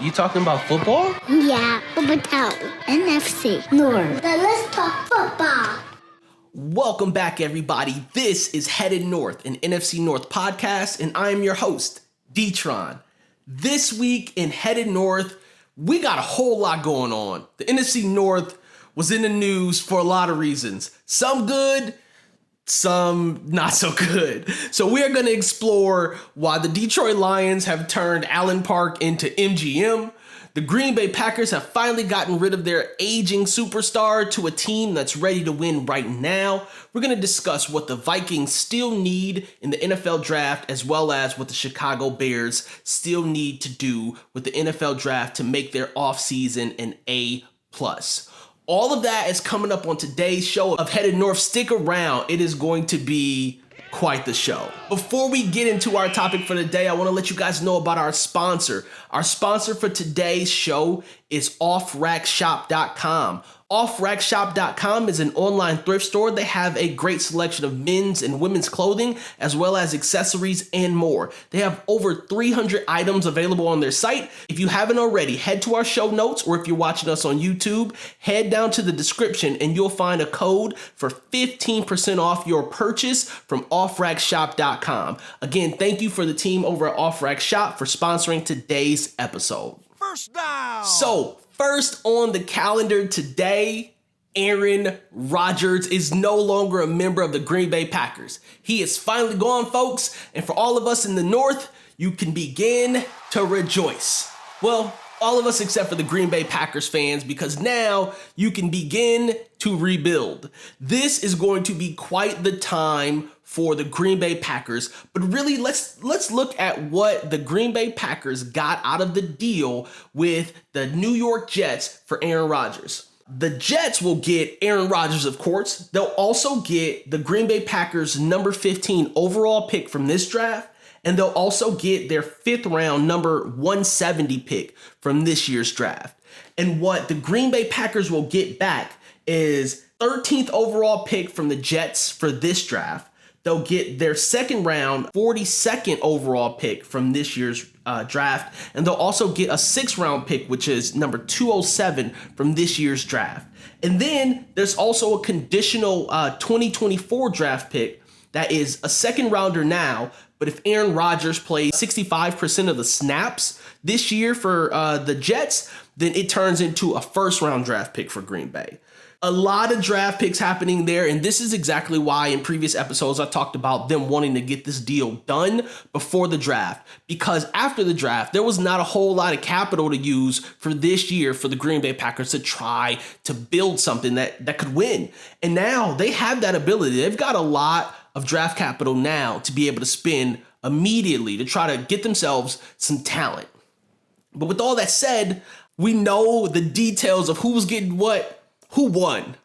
You talking about football? Yeah, Town, NFC North. Now let's talk football. Welcome back, everybody. This is Headed North, an NFC North podcast, and I am your host, D-Tron. This week in Headed North, we got a whole lot going on. The NFC North was in the news for a lot of reasons. Some good, some not so good. So we are going to explore why the Detroit Lions have turned Allen Park into MGM. The Green Bay Packers have finally gotten rid of their aging superstar to a team that's ready to win right now. We're going to discuss what the Vikings still need in the NFL draft, as well as what the Chicago Bears still need to do with the NFL draft to make their offseason an A+. All of that is coming up on today's show of Headed North. Stick around. It is going to be quite the show. Before we get into our topic for the day, I want to let you guys know about our sponsor. Our sponsor for today's show is OffRackShop.com. OffRackShop.com is an online thrift store. They have a great selection of men's and women's clothing, as well as accessories and more. They have over 300 items available on their site. If you haven't already, head to our show notes, or if you're watching us on YouTube, head down to the description and you'll find a code for 15% off your purchase from OffRackShop.com. Again, thank you for the team over at OffRackShop for sponsoring today's episode. First down. So, first on the calendar today, Aaron Rodgers is no longer a member of the Green Bay Packers. He is finally gone, folks, and for all of us in the North, you can begin to rejoice. Well, all of us except for the Green Bay Packers fans, because now you can begin to rebuild. This is going to be quite the time for the Green Bay Packers, but really let's look at what the Green Bay Packers got out of the deal with the New York Jets for Aaron Rodgers. The Jets will get Aaron Rodgers, of course. They'll also get the Green Bay Packers number 15 overall pick from this draft, and they'll also get their 5th round number 170 pick from this year's draft. And what the Green Bay Packers will get back is 13th overall pick from the Jets for this draft. They'll get their 2nd round, 42nd overall pick from this year's draft. And they'll also get a 6th round pick, which is number 207 from this year's draft. And then there's also a conditional 2024 draft pick that is a 2nd rounder now. But if Aaron Rodgers plays 65% of the snaps this year for the Jets, then it turns into a 1st round draft pick for Green Bay. A lot of draft picks happening there, and this is exactly why in previous episodes I talked about them wanting to get this deal done before the draft, because after the draft, there was not a whole lot of capital to use for this year for the Green Bay Packers to try to build something that could win. And now they have that ability. They've got a lot of draft capital now to be able to spend immediately to try to get themselves some talent. But with all that said, we know the details of who's getting what. Who won?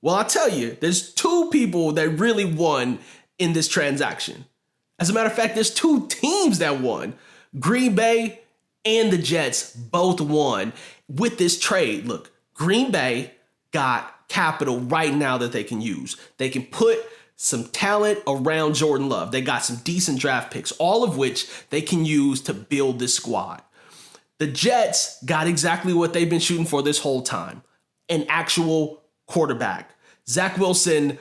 Well, I'll tell you, there's 2 people that really won in this transaction. As a matter of fact, there's 2 teams that won. Green Bay and the Jets both won with this trade. Look, Green Bay got capital right now that they can use. They can put some talent around Jordan Love. They got some decent draft picks, all of which they can use to build this squad. The Jets got exactly what they've been shooting for this whole time. An actual quarterback. Zach Wilson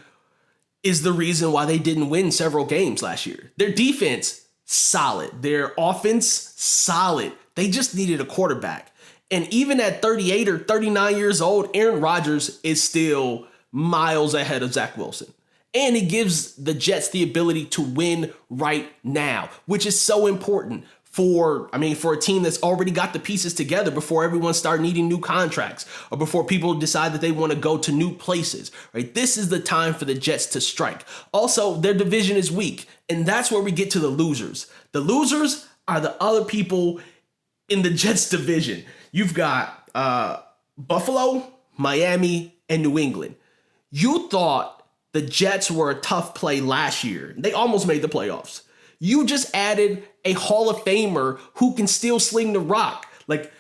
is the reason why they didn't win several games last year. Their defense, solid. Their offense, solid. They just needed a quarterback. And even at 38 or 39 years old, Aaron Rodgers is still miles ahead of Zach Wilson. And it gives the Jets the ability to win right now, which is so important for a team that's already got the pieces together before everyone start needing new contracts or before people decide that they want to go to new places, right? This is the time for the Jets to strike. Also, their division is weak, and that's where we get to the losers. The losers are the other people in the Jets division. You've got Buffalo, Miami, and New England. You thought the Jets were a tough play last year. They almost made the playoffs. You just added a Hall of Famer who can still sling the rock. Like,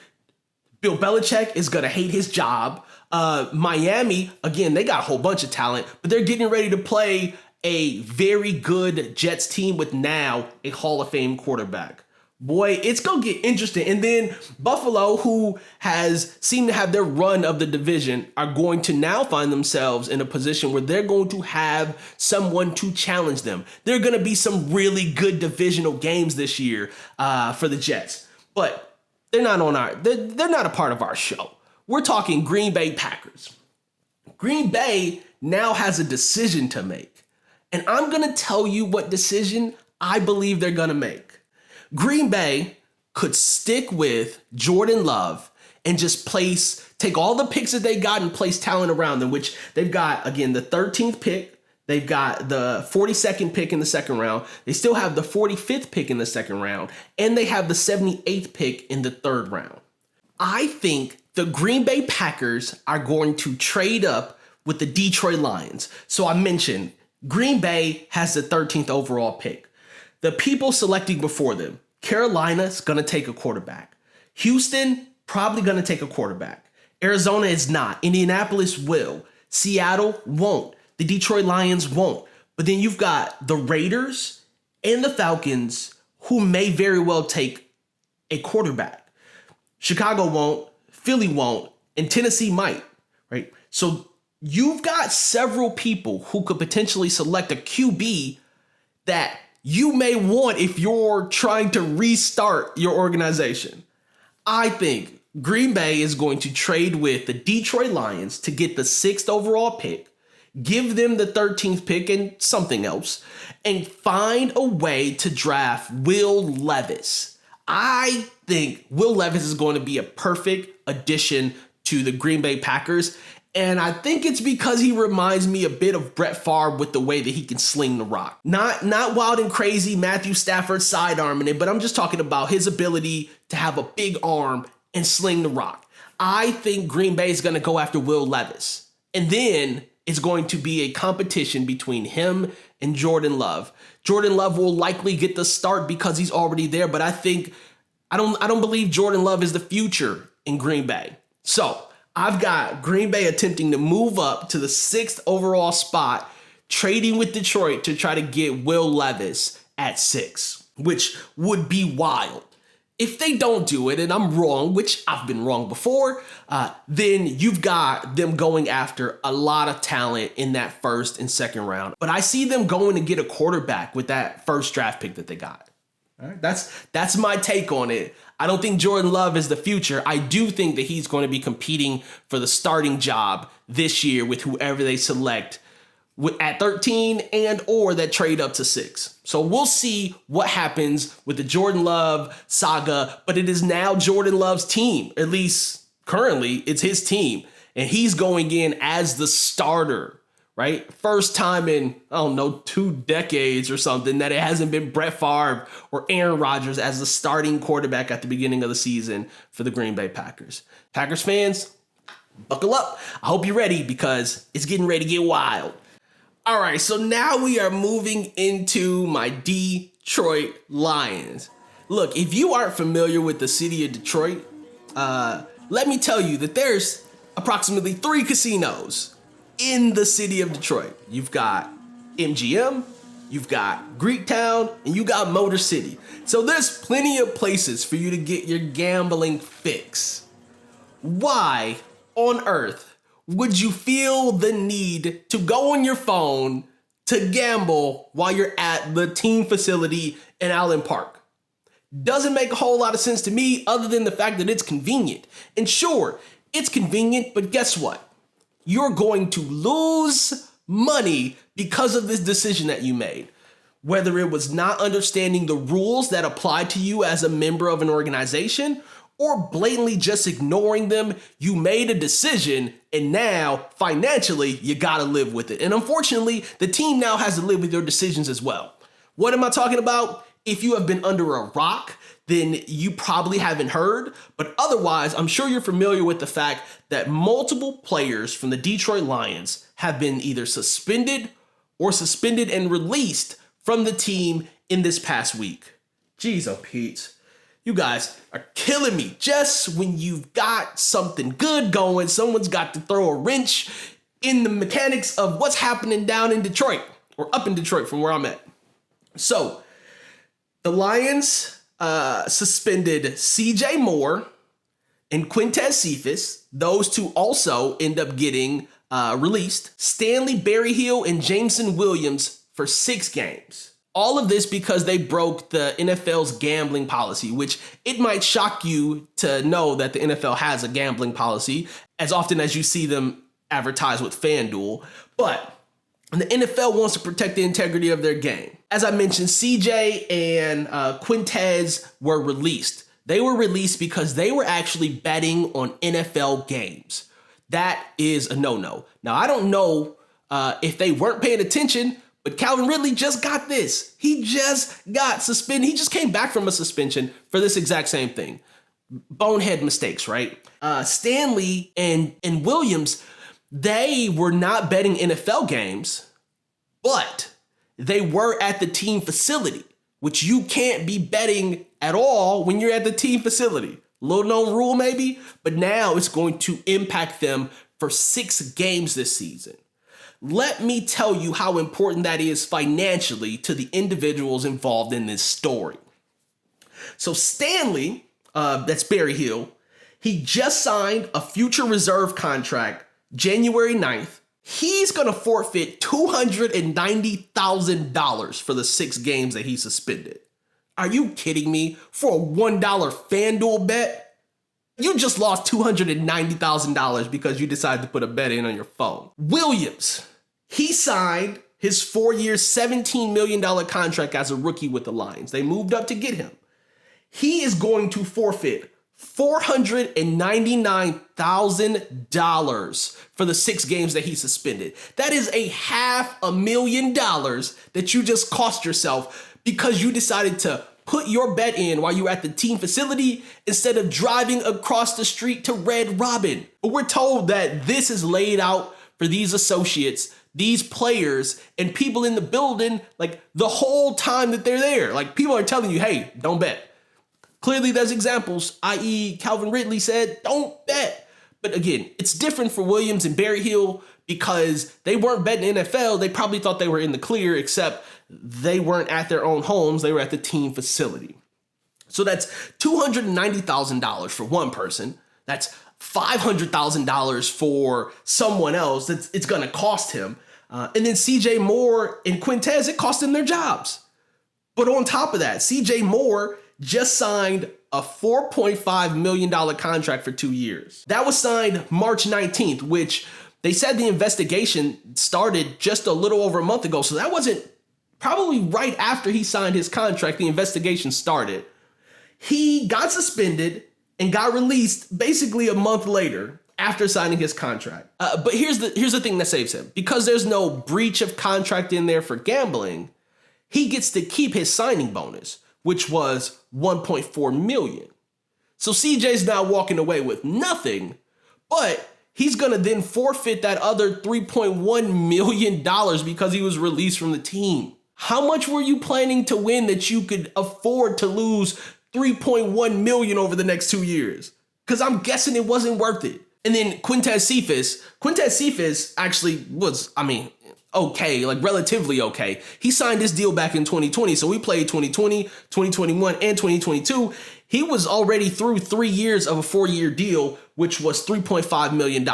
Bill Belichick is going to hate his job. Miami, again, they got a whole bunch of talent, but they're getting ready to play a very good Jets team with now a Hall of Fame quarterback. Boy, it's going to get interesting. And then Buffalo, who has seemed to have their run of the division, are going to now find themselves in a position where they're going to have someone to challenge them. There are going to be some really good divisional games this year for the Jets, but they're not a part of our show. We're talking Green Bay Packers. Green Bay now has a decision to make, and I'm going to tell you what decision I believe they're going to make. Green Bay could stick with Jordan Love and just take all the picks that they got and place talent around them, which they've got, again, the 13th pick. They've got the 42nd pick in the second round. They still have the 45th pick in the second round, and they have the 78th pick in the third round. I think the Green Bay Packers are going to trade up with the Detroit Lions. So I mentioned Green Bay has the 13th overall pick. The people selecting before them, Carolina's going to take a quarterback. Houston, probably going to take a quarterback. Arizona is not. Indianapolis will. Seattle won't. The Detroit Lions won't. But then you've got the Raiders and the Falcons, who may very well take a quarterback. Chicago won't. Philly won't. And Tennessee might, right? So you've got several people who could potentially select a QB that you may want if you're trying to restart your organization. I think Green Bay is going to trade with the Detroit Lions to get the 6th overall pick, give them the 13th pick and something else, and find a way to draft Will Levis. I think Will Levis is going to be a perfect addition to the Green Bay Packers. And I think it's because he reminds me a bit of Brett Favre with the way that he can sling the rock. Not wild and crazy Matthew Stafford sidearming it, but I'm just talking about his ability to have a big arm and sling the rock. I think Green Bay is going to go after Will Levis. And then it's going to be a competition between him and Jordan Love. Jordan Love will likely get the start because he's already there, but I don't believe Jordan Love is the future in Green Bay. So I've got Green Bay attempting to move up to the 6th overall spot, trading with Detroit to try to get Will Levis at 6, which would be wild. If they don't do it, and I'm wrong, which I've been wrong before, then you've got them going after a lot of talent in that first and second round. But I see them going to get a quarterback with that first draft pick that they got. All right, that's my take on it. I don't think Jordan Love is the future. I do think that he's going to be competing for the starting job this year with whoever they select at 13 and or that trade up to 6. So we'll see what happens with the Jordan Love saga, but it is now Jordan Love's team. At least currently it's his team, and he's going in as the starter. Right? First time in, 2 decades or something that it hasn't been Brett Favre or Aaron Rodgers as the starting quarterback at the beginning of the season for the Green Bay Packers. Packers fans, buckle up. I hope you're ready because it's getting ready to get wild. All right, so now we are moving into my Detroit Lions. Look, if you aren't familiar with the city of Detroit, let me tell you that there's approximately 3 casinos in the city of Detroit. You've got MGM, you've got Greektown, and you got Motor City. So there's plenty of places for you to get your gambling fix. Why on earth would you feel the need to go on your phone to gamble while you're at the team facility in Allen Park? Doesn't make a whole lot of sense to me other than the fact that it's convenient. And sure, it's convenient, but guess what? You're going to lose money because of this decision that you made. Whether it was not understanding the rules that apply to you as a member of an organization or blatantly just ignoring them, you made a decision and now financially you gotta live with it. And unfortunately, the team now has to live with your decisions as well. What am I talking about? If you have been under a rock, then you probably haven't heard, but otherwise, I'm sure you're familiar with the fact that multiple players from the Detroit Lions have been either suspended and released from the team in this past week. Jeez, oh Pete, you guys are killing me. Just when you've got something good going, someone's got to throw a wrench in the mechanics of what's happening down in Detroit, or up in Detroit from where I'm at. So, the Lions suspended CJ Moore and Quintez Cephas. Those two also end up getting released. Stanley Berryhill and Jameson Williams for 6 games. All of this because they broke the NFL's gambling policy, which it might shock you to know that the NFL has a gambling policy as often as you see them advertise with FanDuel. But the NFL wants to protect the integrity of their game. As I mentioned, CJ and Quintez were released. They were released because they were actually betting on NFL games. That is a no-no. Now, I don't know if they weren't paying attention, but Calvin Ridley just got this. He just got suspended. He just came back from a suspension for this exact same thing. Bonehead mistakes, right? Stanley and Williams, they were not betting NFL games, but they were at the team facility, which you can't be betting at all when you're at the team facility. Little known rule maybe, but now it's going to impact them for 6 games this season. Let me tell you how important that is financially to the individuals involved in this story. So Stanley, that's Berryhill, he just signed a future reserve contract January 9th. He's going to forfeit $290,000 for the 6 games that he suspended. Are you kidding me? For a $1 FanDuel bet? You just lost $290,000 because you decided to put a bet in on your phone. Williams, he signed his 4-year, $17 million contract as a rookie with the Lions. They moved up to get him. He is going to forfeit $499,000 for the 6 games that he suspended. That is $500,000 that you just cost yourself because you decided to put your bet in while you were at the team facility instead of driving across the street to Red Robin. But we're told that this is laid out for these associates, these players, and people in the building, like the whole time that they're there. Like people are telling you, hey, don't bet. Clearly there's examples, i.e. Calvin Ridley said, don't bet. But again, it's different for Williams and Berryhill because they weren't betting NFL. They probably thought they were in the clear, except they weren't at their own homes. They were at the team facility. So that's $290,000 for one person. That's $500,000 for someone else. It's going to cost him. And then CJ Moore and Quintez, it cost them their jobs. But on top of that, CJ Moore just signed a $4.5 million contract for 2 years. That was signed March 19th, which they said the investigation started just a little over a month ago. So that wasn't probably right after he signed his contract, the investigation started. He got suspended and got released basically a month later after signing his contract. But here's the thing that saves him. Because there's no breach of contract in there for gambling, he gets to keep his signing bonus, which was $1.4 million. So CJ's now walking away with nothing, but he's going to then forfeit that other $3.1 million because he was released from the team. How much were you planning to win that you could afford to lose $3.1 million over the next 2 years? Because I'm guessing it wasn't worth it. And then Quintez Cephas actually was, okay, like relatively okay. He signed this deal back in 2020. So we played 2020, 2021, and 2022. He was already through 3 years of a 4-year deal, which was $3.5 million.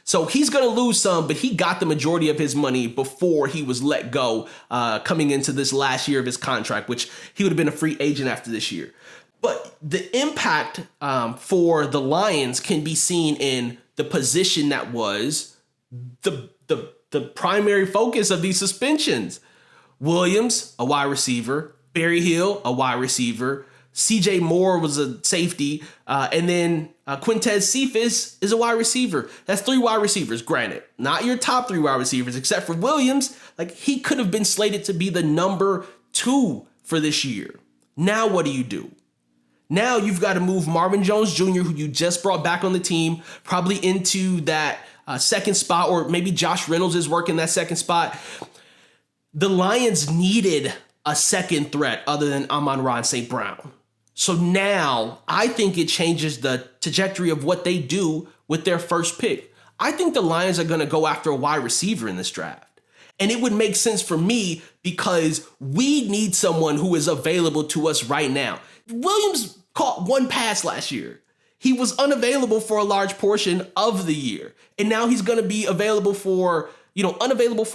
So he's going to lose some, but he got the majority of his money before he was let go coming into this last year of his contract, which he would have been a free agent after this year. But the impact for the Lions can be seen in the position that was the primary focus of these suspensions. Williams, a wide receiver. Berryhill, a wide receiver. CJ Moore was a safety. And then Quintez Cephas is a wide receiver. That's 3 wide receivers, granted. Not your top 3 wide receivers, except for Williams. Like, he could have been slated to be the number 2 for this year. Now what do? Now you've got to move Marvin Jones Jr., who you just brought back on the team, probably into that second spot, or maybe Josh Reynolds is working that second spot. The Lions needed a second threat other than Amon-Ra St. Brown. So now I think it changes the trajectory of what they do with their first pick. I think the Lions are going to go after a wide receiver in this draft. And it would make sense for me because we need someone who is available to us right now. Williams caught one pass last year. He was unavailable for a large portion of the year. And now he's going to be unavailable for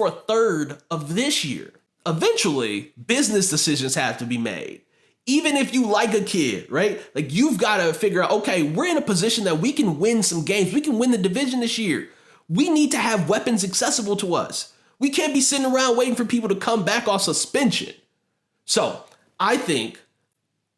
a third of this year. Eventually, business decisions have to be made. Even if you like a kid, right? Like, you've got to figure out, okay, we're in a position that we can win some games. We can win the division this year. We need to have weapons accessible to us. We can't be sitting around waiting for people to come back off suspension. So I think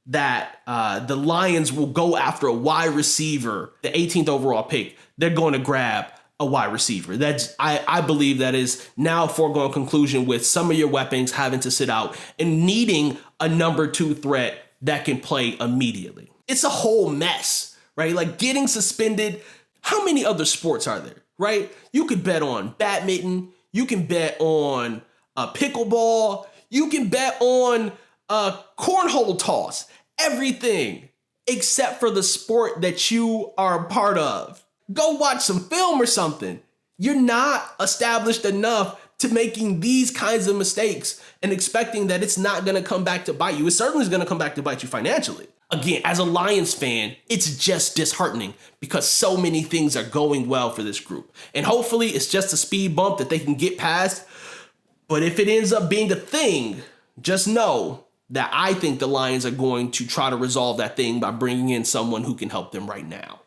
that the Lions will go after a wide receiver, the 18th overall pick. They're going to grab a wide receiver. I believe that is now a foregone conclusion with some of your weapons having to sit out and needing a number 2 threat that can play immediately. It's a whole mess, right? Like, getting suspended. How many other sports are there, right? You could bet on badminton. You can bet on pickleball. You can bet on cornhole toss. Everything except for the sport that you are a part of. Go watch some film or something. You're not established enough to making these kinds of mistakes and expecting that it's not going to come back to bite you. It certainly is going to come back to bite you financially. Again, as a Lions fan, it's just disheartening because so many things are going well for this group. And hopefully it's just a speed bump that they can get past. But if it ends up being a thing, just know that I think the Lions are going to try to resolve that thing by bringing in someone who can help them right now.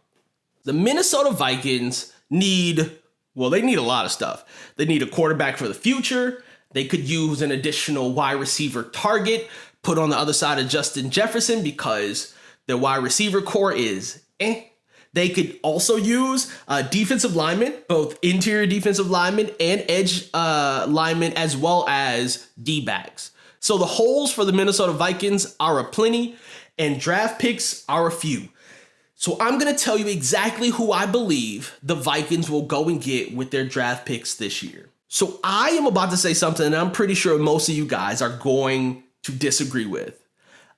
The Minnesota Vikings need a lot of stuff. They need a quarterback for the future. They could use an additional wide receiver target put on the other side of Justin Jefferson because their wide receiver core is They could also use defensive linemen, both interior defensive linemen and edge linemen, as well as D-backs. So the holes for the Minnesota Vikings are aplenty, and draft picks are a few. So I'm going to tell you exactly who I believe the Vikings will go and get with their draft picks this year. So I am about to say something that I'm pretty sure most of you guys are going to disagree with.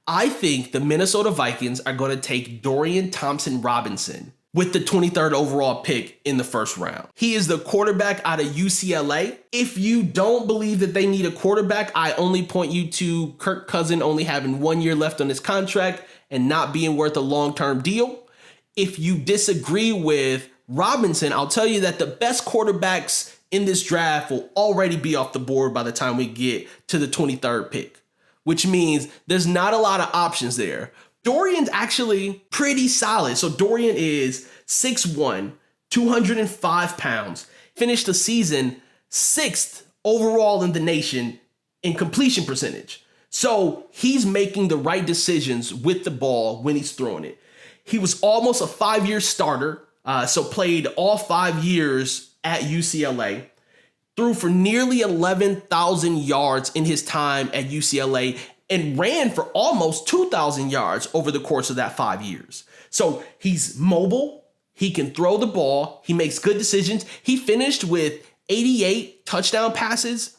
I think the Minnesota Vikings are going to take Dorian Thompson-Robinson with the 23rd overall pick in the first round. He is the quarterback out of UCLA. If you don't believe that they need a quarterback, I only point you to Kirk Cousins only having 1 year left on his contract and not being worth a long-term deal. If you disagree with Robinson, I'll tell you that the best quarterbacks in this draft will already be off the board by the time we get to the 23rd pick, which means there's not a lot of options there. Dorian's actually pretty solid. So Dorian is 6'1", 205 pounds, finished the season 6th overall in the nation in completion percentage. So he's making the right decisions with the ball when he's throwing it. He was almost a 5-year starter, so played all 5 years at UCLA, threw for nearly 11,000 yards in his time at UCLA, and ran for almost 2,000 yards over the course of that 5 years. So he's mobile. He can throw the ball. He makes good decisions. He finished with 88 touchdown passes.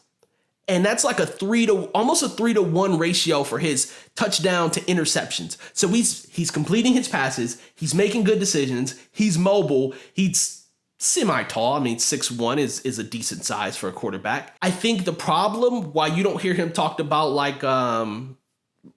And that's like almost a 3-to-1 ratio for his touchdown to interceptions. So he's completing his passes. He's making good decisions. He's mobile. He's semi-tall. I mean, 6'1" is a decent size for a quarterback. I think the problem, why you don't hear him talked about like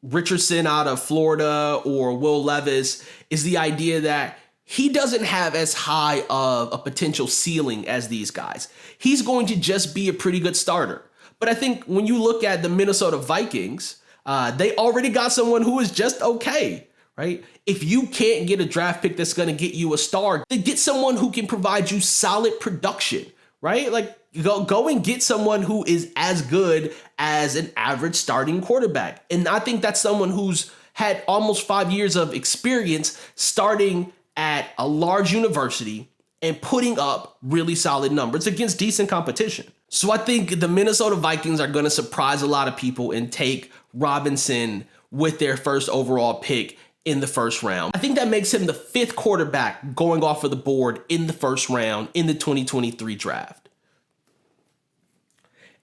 Richardson out of Florida or Will Levis, is the idea that he doesn't have as high of a potential ceiling as these guys. He's going to just be a pretty good starter. But I think when you look at the Minnesota Vikings, they already got someone who is just okay, right? If you can't get a draft pick that's going to get you a star, then get someone who can provide you solid production, right? Like go and get someone who is as good as an average starting quarterback. And I think that's someone who's had almost 5 years of experience starting at a large university and putting up really solid numbers against decent competition. So I think the Minnesota Vikings are going to surprise a lot of people and take Robinson with their first overall pick in the first round. I think that makes him the 5th quarterback going off of the board in the first round in the 2023 draft.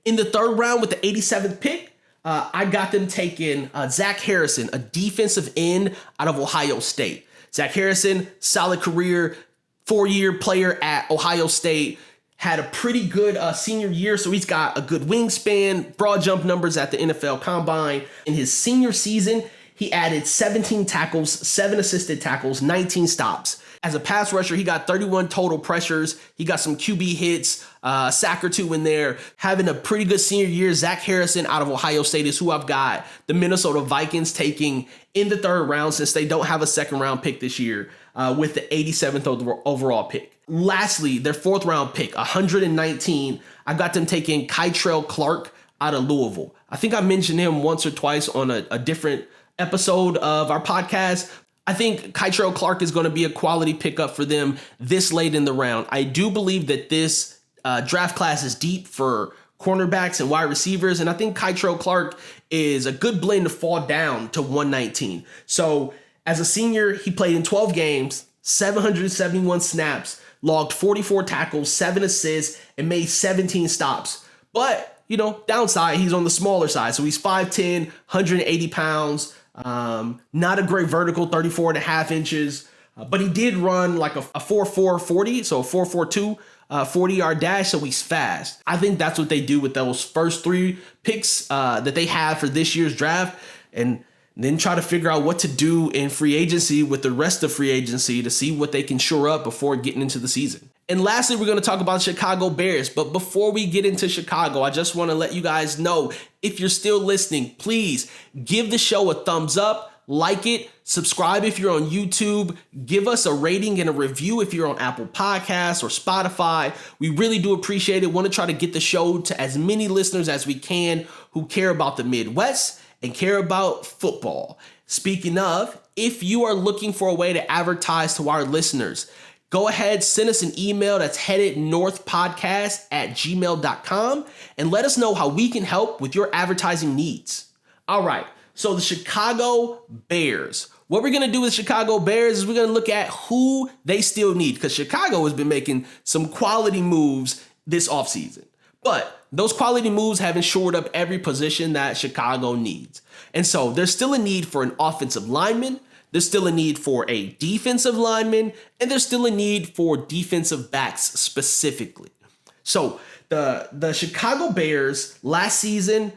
In the 3rd round with the 87th pick, I got them taking Zach Harrison, a defensive end out of Ohio State. Zach Harrison, solid career, 4-year player at Ohio State. Had a pretty good senior year, so he's got a good wingspan, broad jump numbers at the NFL Combine. In his senior season, He added 17 tackles, 7 assisted tackles, 19 stops. As a pass rusher, he got 31 total pressures. He got some QB hits, a sack or two in there. Having a pretty good senior year. Zach Harrison out of Ohio State is who I've got the Minnesota Vikings taking in the 3rd round, since they don't have a 2nd round pick this year, with the 87th overall pick. Lastly, their 4th round pick, 119, I got them taking Kytrell Clark out of Louisville. I think I mentioned him once or twice on a different episode of our podcast. I think Kytrell Clark is going to be a quality pickup for them this late in the round. I do believe that this draft class is deep for cornerbacks and wide receivers, and I think Kytrell Clark is a good blend to fall down to 119. So as a senior, he played in 12 games, 771 snaps, logged 44 tackles, 7 assists, and made 17 stops. But, downside, he's on the smaller side. So he's 5'10", 180 pounds, not a great vertical, 34 and a half inches, but he did run like a 4.4 40, so a 4.42 40-yard dash, so he's fast. I think that's what they do with those first 3 picks that they have for this year's draft, and then try to figure out what to do in free agency with the rest of free agency to see what they can shore up before getting into the season. And lastly, we're going to talk about Chicago Bears. But before we get into Chicago, I just want to let you guys know, if you're still listening, please give the show a thumbs up, like it, subscribe if you're on YouTube, give us a rating and a review if you're on Apple Podcasts or Spotify. We really do appreciate it. Want to try to get the show to as many listeners as we can who care about the Midwest and care about football. Speaking of, if you are looking for a way to advertise to our listeners, go ahead, send us an email that's headednorthpodcast@gmail.com and let us know how we can help with your advertising needs. All right, so the Chicago Bears. What we're going to do with Chicago Bears is we're going to look at who they still need, because Chicago has been making some quality moves this offseason. But those quality moves haven't shored up every position that Chicago needs. And so there's still a need for an offensive lineman. There's still a need for a defensive lineman, and there's still a need for defensive backs specifically. So the Chicago Bears last season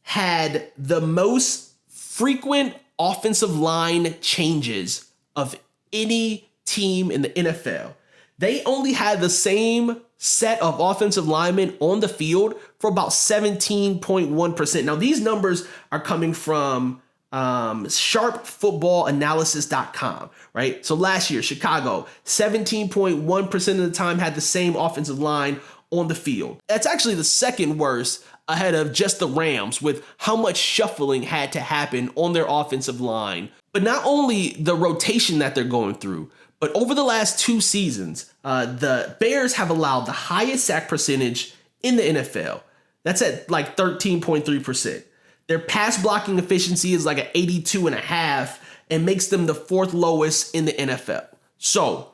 had the most frequent offensive line changes of any team in the NFL. They only had the same set of offensive linemen on the field for about 17.1%. Now, these numbers are coming from sharpfootballanalysis.com, right? So last year, Chicago, 17.1% of the time had the same offensive line on the field. That's actually the second worst, ahead of just the Rams, with how much shuffling had to happen on their offensive line. But not only the rotation that they're going through, but over the last 2 seasons, the Bears have allowed the highest sack percentage in the NFL. That's at like 13.3%. Their pass blocking efficiency is like an 82.5 and makes them the 4th lowest in the NFL. So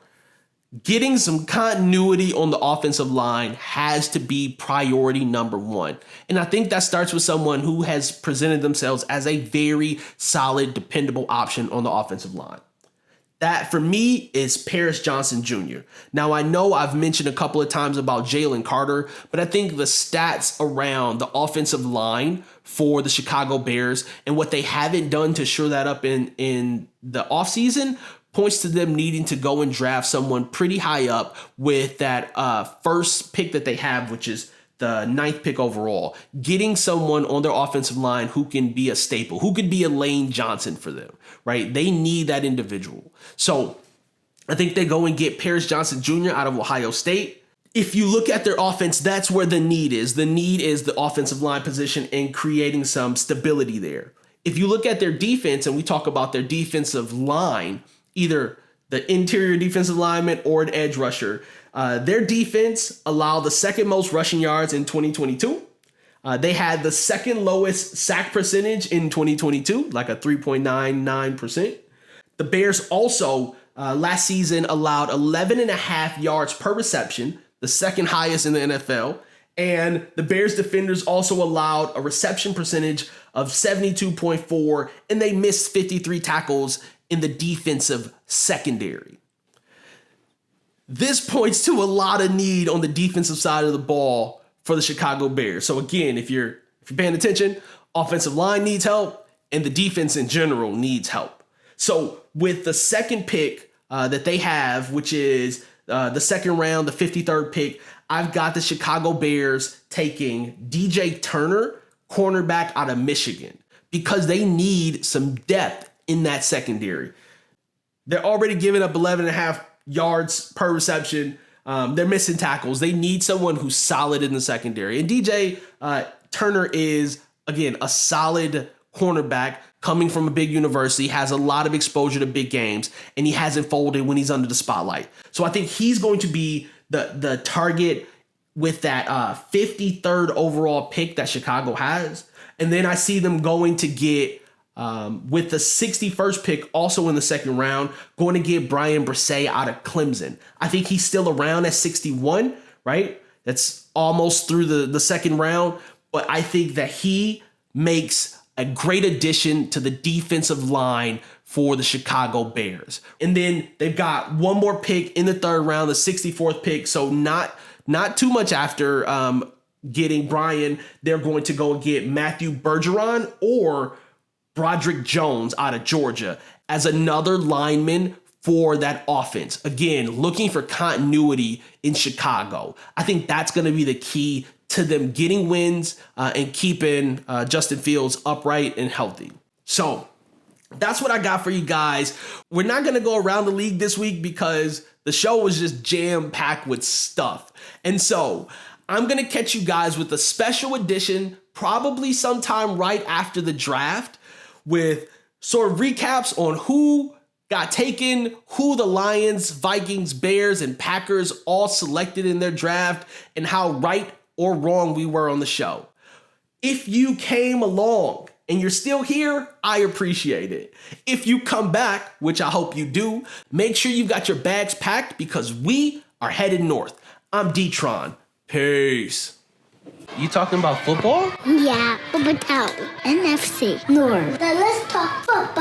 getting some continuity on the offensive line has to be priority number 1. And I think that starts with someone who has presented themselves as a very solid, dependable option on the offensive line. That, for me, is Paris Johnson Jr. Now, I know I've mentioned a couple of times about Jalen Carter, but I think the stats around the offensive line for the Chicago Bears and what they haven't done to shore that up in the offseason points to them needing to go and draft someone pretty high up with that first pick that they have, which is the 9th pick overall. Getting someone on their offensive line who can be a staple, who could be a Lane Johnson for them, right? They need that individual. So I think they go and get Paris Johnson Jr. out of Ohio State. If you look at their offense, that's where the need is. The need is the offensive line position and creating some stability there. If you look at their defense, and we talk about their defensive line, either the interior defensive lineman or an edge rusher, their defense allowed the 2nd most rushing yards in 2022. They had the 2nd lowest sack percentage in 2022, like a 3.99%. The Bears also last season allowed 11.5 yards per reception, the 2nd highest in the NFL. And the Bears defenders also allowed a reception percentage of 72.4, and they missed 53 tackles in the defensive secondary. This points to a lot of need on the defensive side of the ball for the Chicago Bears. So again, if you're paying attention, offensive line needs help and the defense in general needs help. So with the second pick that they have, which is the second round, the 53rd pick, I've got the Chicago Bears taking DJ Turner, cornerback out of Michigan, because they need some depth in that secondary. They're already giving up 11.5 yards per reception. They're missing tackles. They need someone who's solid in the secondary. And DJ Turner is, again, a solid cornerback coming from a big university, has a lot of exposure to big games, and he hasn't folded when he's under the spotlight. So I think he's going to be the target with that 53rd overall pick that Chicago has. And then I see them going to get, with the 61st pick, also in the second round, going to get Brian Bresee out of Clemson. I think he's still around at 61, right? That's almost through the second round. But I think that he makes a great addition to the defensive line for the Chicago Bears. And then they've got one more pick in the third round, the 64th pick. So not too much after getting Brian, they're going to go get Matthew Bergeron or Broderick Jones out of Georgia as another lineman for that offense. Again, looking for continuity in Chicago. I think that's going to be the key to them getting wins and keeping Justin Fields upright and healthy. So that's what I got for you guys. We're not going to go around the league this week because the show was just jam-packed with stuff. And so I'm going to catch you guys with a special edition, probably sometime right after the draft, with sort of recaps on who got taken, who the Lions, Vikings, Bears, and Packers all selected in their draft, and how right or wrong we were on the show. If you came along and you're still here, I appreciate it. If you come back, which I hope you do, make sure you've got your bags packed because we are headed north. I'm D-Tron. Peace. You talking about football? Yeah, BuhBye A-A-Ron, NFC, North. Now let's talk football.